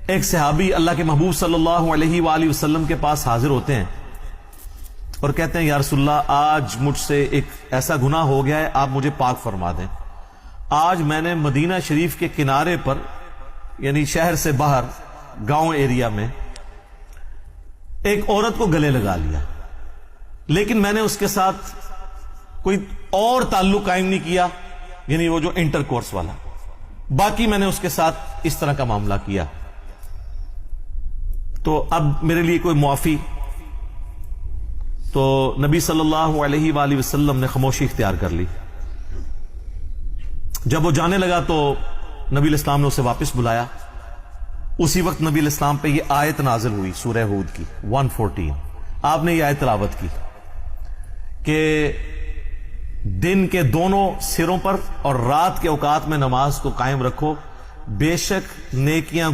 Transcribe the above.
ایک صحابی اللہ کے محبوب صلی اللہ علیہ وآلہ وسلم کے پاس حاضر ہوتے ہیں اور کہتے ہیں یا رسول اللہ آج مجھ سے ایک ایسا گناہ ہو گیا ہے، آپ مجھے پاک فرما دیں۔ آج میں نے مدینہ شریف کے کنارے پر یعنی شہر سے باہر گاؤں ایریا میں ایک عورت کو گلے لگا لیا، لیکن میں نے اس کے ساتھ کوئی اور تعلق قائم نہیں کیا، یعنی وہ جو انٹر کورس والا، باقی میں نے اس کے ساتھ اس طرح کا معاملہ کیا، تو اب میرے لیے کوئی معافی؟ تو نبی صلی اللہ علیہ وآلہ وسلم نے خاموشی اختیار کر لی۔ جب وہ جانے لگا تو نبی علیہ السلام نے اسے واپس بلایا۔ اسی وقت نبی علیہ السلام پہ یہ آیت نازل ہوئی سورہ ہود کی 114۔ آپ نے یہ آیت تلاوت کی کہ دن کے دونوں سروں پر اور رات کے اوقات میں نماز کو قائم رکھو، بے شک نیکیاں